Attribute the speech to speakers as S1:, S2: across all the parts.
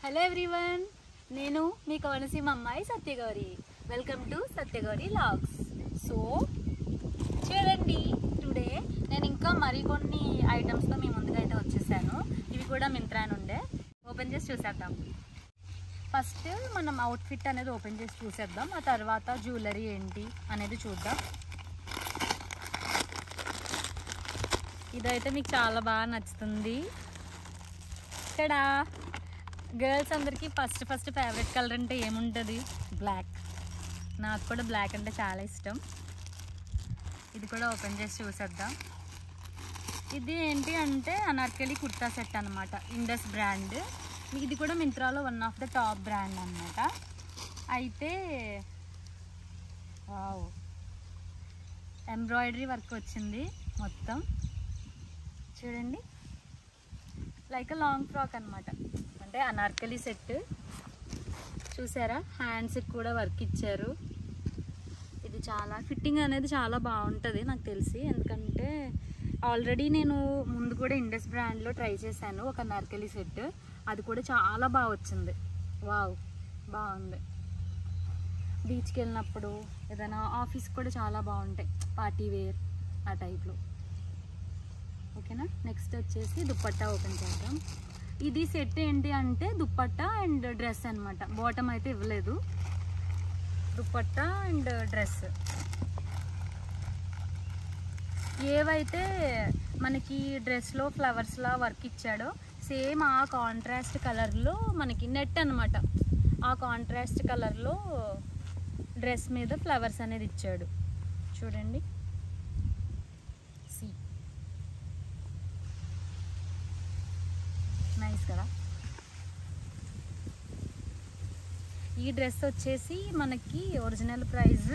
S1: Hello everyone, నేను మీ కోనసీమ అమ్మాయి Satyagowri. Welcome to Satyagowri vlogs. So చూడండి, టుడే నేను ఇంకా మరికొన్ని ఐటమ్స్తో మీ ముందుకైతే వచ్చేసాను. ఇవి కూడా మింత్రా నుండే. ఓపెన్ చేసి చూసేద్దాం. ఫస్ట్ మనం అవుట్ఫిట్ అనేది ఓపెన్ చేసి చూసేద్దాం. ఆ తర్వాత జ్యువెలరీ ఏంటి అనేది చూద్దాం. ఇదైతే మీకు చాలా బాగా నచ్చుతుంది. ఇక్కడ గర్ల్స్ అందరికీ ఫస్ట్ ఫేవరెట్ కలర్ అంటే ఏముంటుంది? బ్లాక్. నాకు కూడా బ్లాక్ అంటే చాలా ఇష్టం. ఇది కూడా ఓపెన్ చేసి చూసేద్దాం. ఇది ఏంటి అంటే అనార్కలి కుర్తా సెట్ అనమాట, ఇండస్ బ్రాండ్. ఇది కూడా మింత్రాలో one of the top brand అనమాట. అయితే వావ్, ఎంబ్రాయిడరీ వర్క్ వచ్చింది మొత్తం. చూడండి, లైక్ లాంగ్ ఫ్రాక్ అనమాట, అంటే అనార్కలి సెట్. చూసారా, హ్యాండ్స్కి కూడా వర్క్ ఇచ్చారు. ఇది చాలా ఫిట్టింగ్ అనేది చాలా బాగుంటుంది నాకు తెలిసి, ఎందుకంటే ఆల్రెడీ నేను ముందు కూడా ఇండస్ బ్రాండ్లో ట్రై చేశాను ఒక అనార్కలి సెట్. అది కూడా చాలా బాగా వచ్చింది. వావ్, బాగుంది. బీచ్కి వెళ్ళినప్పుడు ఏదైనా ఆఫీస్కి కూడా చాలా బాగుంటాయి, పార్టీ వేర్ ఆ టైప్లో. ఓకేనా, నెక్స్ట్ వచ్చేసి దుప్పట్టా ఓపెన్ చేద్దాం. ఇది సెట్ ఏంటి అంటే దుప్పట్టా అండ్ డ్రెస్ అనమాట. బాటమ్ అయితే ఇవ్వలేదు, దుప్పట్టా అండ్ డ్రెస్. ఏవైతే మనకి డ్రెస్లో ఫ్లవర్స్లా వర్క్ ఇచ్చాడో సేమ్ ఆ కాంట్రాస్ట్ కలర్లో మనకి నెట్ అనమాట. ఆ కాంట్రాస్ట్ కలర్లో డ్రెస్ మీద ఫ్లవర్స్ అనేది ఇచ్చాడు. చూడండి, నైస్ కదా. ఈ డ్రెస్ వచ్చేసి మనకి ఒరిజినల్ ప్రైస్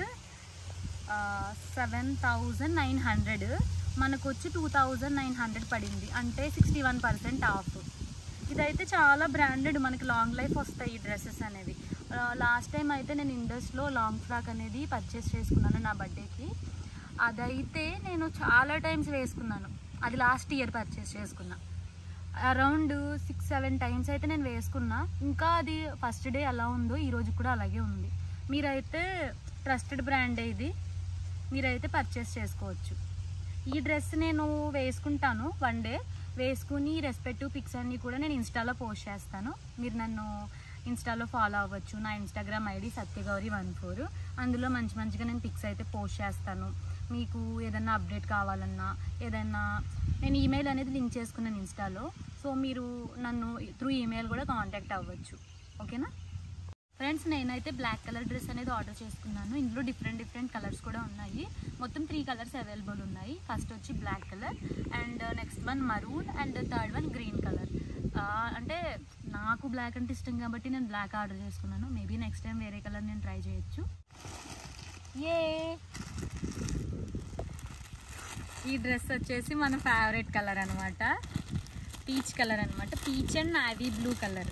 S1: 7,900, మనకు వచ్చి 2,900 పడింది, అంటే 61% ఆఫ్. ఇదైతే చాలా బ్రాండెడ్, మనకి లాంగ్ లైఫ్ వస్తాయి ఈ డ్రెస్సెస్ అనేవి. లాస్ట్ టైం అయితే నేను ఇండస్లో లాంగ్ ఫ్రాక్ అనేది పర్చేస్ చేసుకున్నాను నా బర్త్డేకి. అదైతే నేను చాలా టైమ్స్ వేసుకున్నాను. అది లాస్ట్ ఇయర్ పర్చేస్ చేసుకున్నా. అరౌండ్ 6-7 టైమ్స్ అయితే నేను వేసుకున్నా. ఇంకా అది ఫస్ట్ డే ఎలా ఉందో ఈరోజు కూడా అలాగే ఉంది. మీరైతే ట్రస్టెడ్ బ్రాండే ఇది, మీరైతే పర్చేస్ చేసుకోవచ్చు. ఈ డ్రెస్ నేను వేసుకుంటాను వన్ డే, వేసుకుని రెస్పెక్టివ్ పిక్స్ అన్నీ కూడా నేను ఇన్స్టాలో పోస్ట్ చేస్తాను. మీరు నన్ను ఇన్స్టాలో ఫాలో అవ్వచ్చు. నా ఇన్స్టాగ్రామ్ ఐడి సత్యగౌరి14. అందులో మంచిగా నేను పిక్స్ అయితే పోస్ట్ చేస్తాను. మీకు ఏదైనా అప్డేట్ కావాలన్నా, ఏదైనా నేను ఈమెయిల్ అనేది లింక్ చేసుకున్నాను ఇన్స్టాలో. సో మీరు నన్ను త్రూ ఈమెయిల్ కూడా కాంటాక్ట్ అవ్వచ్చు. ఓకేనా ఫ్రెండ్స్, నేనైతే బ్లాక్ కలర్ డ్రెస్ అనేది ఆర్డర్ చేసుకున్నాను. ఇందులో డిఫరెంట్ కలర్స్ కూడా ఉన్నాయి. మొత్తం 3 కలర్స్ అవైలబుల్ ఉన్నాయి. ఫస్ట్ వచ్చి black colour, and next one maroon, and third one green colour. అంటే నాకు బ్లాక్ అంటే ఇష్టం కాబట్టి నేను బ్లాక్ ఆర్డర్ చేసుకున్నాను. మేబీ నెక్స్ట్ టైం వేరే కలర్ నేను ట్రై చేయొచ్చు. ఈ డ్రెస్ వచ్చేసి మన ఫేవరెట్ కలర్ అనమాట, పీచ్ కలర్ అనమాట. Peach and navy blue colour.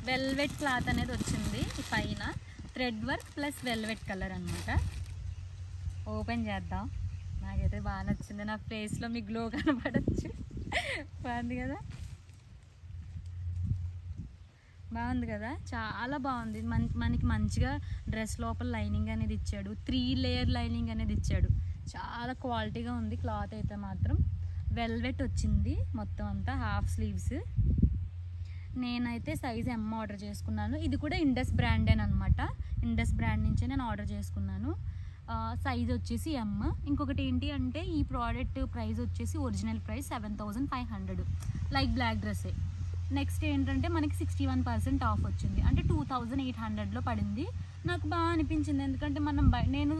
S1: Velvet cloth అనేది వచ్చింది పైన, thread work plus velvet colour అనమాట. ఓపెన్ చేద్దాం. నాకైతే బాగా నచ్చింది. నా ఫేస్లో మీ గ్లో కనపడచ్చు. బాగుంది కదా, బాగుంది కదా, చాలా బాగుంది. మనకి మంచిగా డ్రెస్ లోపల లైనింగ్ అనేది ఇచ్చాడు. 3 లేయర్ లైనింగ్ అనేది ఇచ్చాడు. చాలా క్వాలిటీగా ఉంది క్లాత్ అయితే మాత్రం. వెల్వెట్ వచ్చింది మొత్తం అంతా, హాఫ్ స్లీవ్స్. నేనైతే సైజ్ M ఆర్డర్ చేసుకున్నాను. ఇది కూడా ఇండస్ బ్రాండేనమాట. ఇండస్ బ్రాండ్ నుంచే నేను ఆర్డర్ చేసుకున్నాను. సైజ్ వచ్చేసి M. ఇంకొకటి ఏంటి అంటే ఈ ప్రోడక్ట్ ప్రైస్ వచ్చేసి ఒరిజినల్ ప్రైస్ 7,500, లైక్ బ్లాక్ డ్రెస్సే. నెక్స్ట్ ఏంటంటే మనకి 61% ఆఫ్ వచ్చింది, అంటే 2,800లో పడింది. నాకు బాగా అనిపించింది, ఎందుకంటే నేను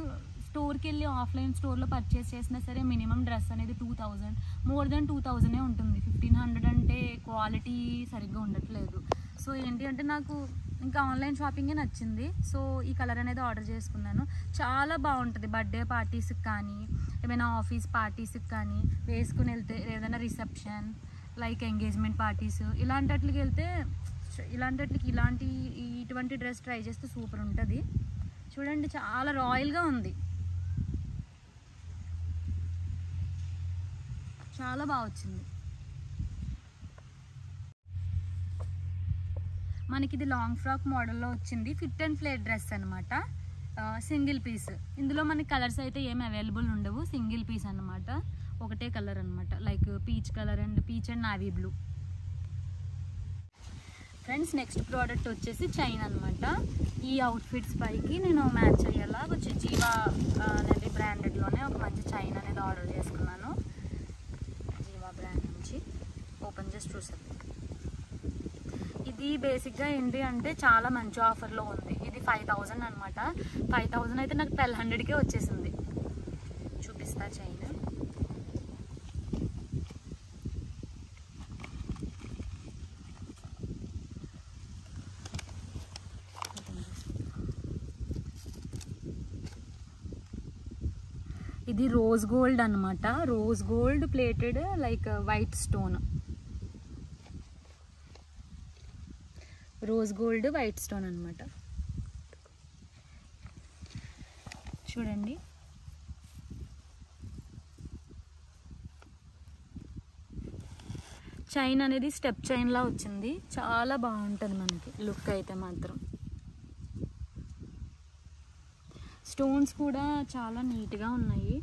S1: స్టోర్కి వెళ్ళి ఆఫ్లైన్ స్టోర్లో పర్చేస్ చేసినా సరే మినిమం డ్రెస్ అనేది 2,000, మోర్ దెన్ 2,000 ఉంటుంది. 1,500 అంటే క్వాలిటీ సరిగ్గా ఉండట్లేదు. సో ఏంటి అంటే నాకు ఇంకా ఆన్లైన్ షాపింగే నచ్చింది. సో ఈ కలర్ అనేది ఆర్డర్ చేసుకున్నాను. చాలా బాగుంటుంది బర్త్డే పార్టీస్కి కానీ, ఏమైనా ఆఫీస్ పార్టీస్కి కానీ వేసుకుని వెళ్తే, ఏదైనా రిసెప్షన్ లైక్ ఎంగేజ్మెంట్ పార్టీస్ ఇలాంటికి వెళ్తే, ఇటువంటి డ్రెస్ ట్రై చేస్తే సూపర్ ఉంటుంది. చూడండి, చాలా రాయల్గా ఉంది, చాలా బాగా వచ్చింది. మనకి ఇది లాంగ్ ఫ్రాక్ మోడల్లో వచ్చింది. ఫిట్ అండ్ ఫ్లేర్ డ్రెస్ అనమాట, సింగిల్ పీస్. ఇందులో మనకి కలర్స్ అయితే ఏమి అవైలబుల్ ఉండవు, సింగిల్ పీస్ అనమాట, ఒకటే కలర్ అనమాట, like peach colour and peach and navy blue. Friends next product వచ్చేసి చైన్ అనమాట. ఈ అవుట్ఫిట్స్ పైకి నేను మ్యాచ్ అయ్యేలా వచ్చి జీవా అనేది బ్రాండెడ్లోనే ఒక మంచి చైన్ అనేది ఆర్డర్ చేసుకున్నాను. జీవా బ్రాండ్ నుంచి ఓపెన్ చేసి చూసాను. ఇది బేసిక్గా ఏంటి అంటే చాలా మంచి ఆఫర్లో ఉంది. ఇది 5000 అనమాట. 5000 అయితే నాకు 1200కే వచ్చేసింది. చూపిస్తా చైన్. ఇది రోజ్ గోల్డ్ అనమాట, rose gold plated like white stone, rose gold white stone అనమాట. చూడండి చైన్ అనేది స్టెప్ చైన్ లా వచ్చింది, చాలా బాగుంటుంది మనకి లుక్ అయితే మాత్రం. స్టోన్స్ కూడా చాలా నీట్గా ఉన్నాయి,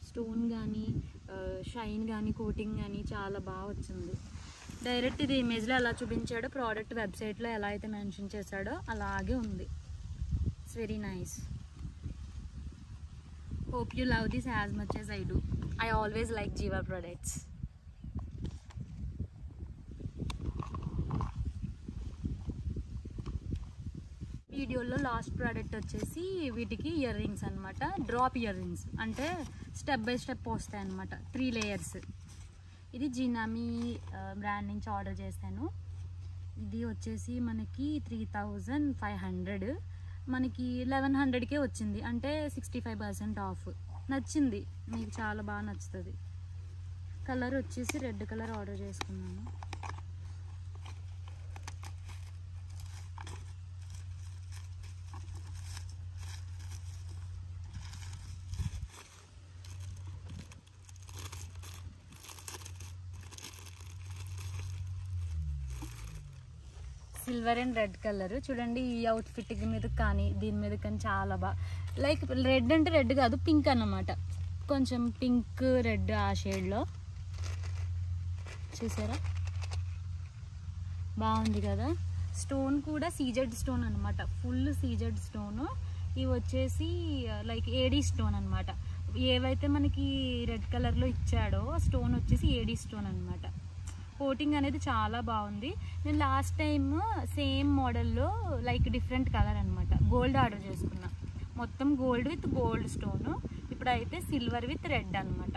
S1: స్టోన్ కానీ షైన్ కానీ కోటింగ్ కానీ చాలా బాగా వచ్చింది. డైరెక్ట్ ఇది ఇమేజ్లో ఎలా చూపించాడో ప్రోడక్ట్ వెబ్సైట్లో ఎలా అయితే మెన్షన్ చేశాడో అలాగే ఉంది. It's very nice. Hope you love this as much as I do. I always like Jeeva products. వీడియోలో లాస్ట్ ప్రోడక్ట్ వచ్చేసి వీటికి ఇయర్ రింగ్స్ అనమాట, డ్రాప్ ఇయర్ రింగ్స్, అంటే స్టెప్ బై స్టెప్ వస్తాయి అనమాట, 3 లేయర్స్. ఇది జినామీ బ్రాండ్ నుంచి ఆర్డర్ చేశాను. ఇది వచ్చేసి మనకి 3500, మనకి 1100కే వచ్చింది, అంటే 65% ఆఫ్. నచ్చింది, మీకు చాలా బాగా నచ్చుతుంది. కలర్ వచ్చేసి రెడ్ కలర్ ఆర్డర్ చేసుకున్నాను. సిల్వర్ అండ్ రెడ్ కలర్ చూడండి. ఈ అవుట్ఫిట్ మీద కానీ దీని మీద కానీ చాలా బాగా, లైక్ రెడ్ అంటే రెడ్ కాదు, పింక్ అన్నమాట, కొంచెం పింక్ రెడ్ ఆ షేడ్లో. చూసారా బాగుంది కదా. స్టోన్ కూడా సీజెడ్ స్టోన్ అనమాట, ఫుల్ సీజెడ్ స్టోన్. ఇవి వచ్చేసి లైక్ ఏడీ స్టోన్ అనమాట. ఏవైతే మనకి రెడ్ కలర్లో ఇచ్చాడో స్టోన్ వచ్చేసి ఏడీ స్టోన్ అనమాట. కోటింగ్ అనేది చాలా బాగుంది. నేను లాస్ట్ టైం సేమ్ మోడల్లో లైక్ డిఫరెంట్ కలర్ అనమాట గోల్డ్ ఆర్డర్ చేసుకున్నా, మొత్తం గోల్డ్ విత్ గోల్డ్ స్టోను. ఇప్పుడైతే సిల్వర్ విత్ రెడ్ అనమాట.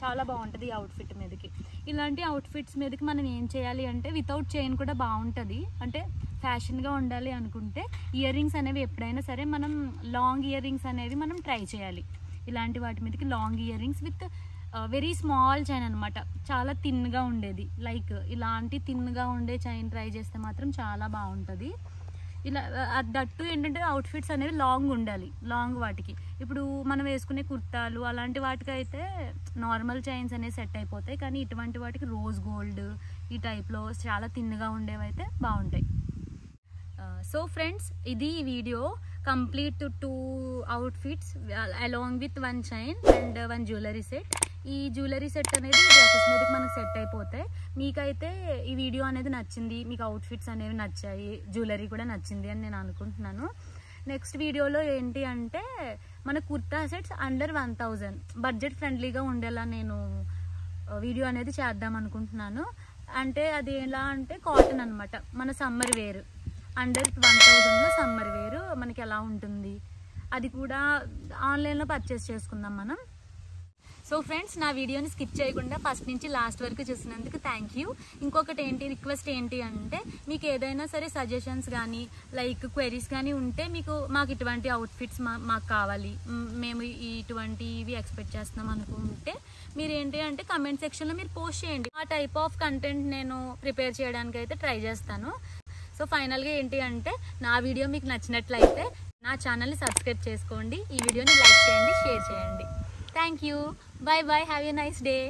S1: చాలా బాగుంటుంది ఈ అవుట్ఫిట్ మీదకి. ఇలాంటి అవుట్ఫిట్స్ మీదకి మనం ఏం చేయాలి అంటే వితౌట్ చైన్ కూడా బాగుంటుంది. అంటే ఫ్యాషన్గా ఉండాలి అనుకుంటే ఇయర్ రింగ్స్ అనేవి ఎప్పుడైనా సరే మనం లాంగ్ ఇయర్ రింగ్స్ అనేవి మనం ట్రై చేయాలి. ఇలాంటి వాటి మీదకి long ear rings with very small chain అనమాట, చాలా థిన్గా ఉండేది. లైక్ ఇలాంటి థిన్గా ఉండే చైన్ ట్రై చేస్తే మాత్రం చాలా బాగుంటుంది. ఇలా దట్టు ఏంటంటే అవుట్ఫిట్స్ అనేవి లాంగ్ ఉండాలి, లాంగ్ వాటికి. ఇప్పుడు మనం వేసుకునే కుర్తాలు అలాంటి వాటికి అయితే నార్మల్ చైన్స్ అనేవి సెట్ అయిపోతాయి, కానీ ఇటువంటి వాటికి రోజ్ గోల్డ్ ఈ టైప్లో చాలా థిన్గా ఉండేవి అయితే బాగుంటాయి. సో ఫ్రెండ్స్, ఇది video complete 2 outfits along with 1 chain and 1 jewellery set. ఈ జ్యువెలరీ సెట్ అనేది డ్రెస్సెస్ మీదకి మనకు సెట్ అయిపోతాయి. మీకైతే ఈ వీడియో అనేది నచ్చింది, మీకు అవుట్ఫిట్స్ అనేవి నచ్చాయి, జ్యువెలరీ కూడా నచ్చింది అని నేను అనుకుంటున్నాను. నెక్స్ట్ వీడియోలో ఏంటి అంటే మన కుర్తా సెట్స్ అండర్ 1000 బడ్జెట్ ఫ్రెండ్లీగా ఉండేలా నేను వీడియో అనేది చేద్దాం అనుకుంటున్నాను. అంటే అది ఎలా అంటే కాటన్ అనమాట, మన సమ్మర్ వేర్ అండర్ 1000లో సమ్మర్ వేర్ మనకి ఎలా ఉంటుంది అది కూడా ఆన్లైన్లో పర్చేస్ చేసుకుందాం మనం. సో ఫ్రెండ్స్, నా వీడియోని స్కిప్ చేయకుండా ఫస్ట్ నుంచి లాస్ట్ వరకు చూసినందుకు థ్యాంక్ యూ. ఇంకొకటి ఏంటి రిక్వెస్ట్ ఏంటి అంటే మీకు ఏదైనా సరే సజెషన్స్ కానీ లైక్ క్వెరీస్ కానీ ఉంటే మాకు ఇటువంటి అవుట్ఫిట్స్ మాకు కావాలి, మేము ఇటువంటివి ఎక్స్పెక్ట్ చేస్తున్నాం అనుకుంటే మీరు ఏంటి అంటే కమెంట్ సెక్షన్లో మీరు పోస్ట్ చేయండి. ఆ టైప్ ఆఫ్ కంటెంట్ నేను ప్రిపేర్ చేయడానికి అయితే ట్రై చేస్తాను. సో ఫైనల్గా ఏంటి అంటే నా వీడియో మీకు నచ్చినట్లయితే నా ఛానల్ని సబ్స్క్రైబ్ చేసుకోండి, ఈ వీడియోని లైక్ చేయండి, షేర్ చేయండి. Thank you. Bye bye. Have a nice day.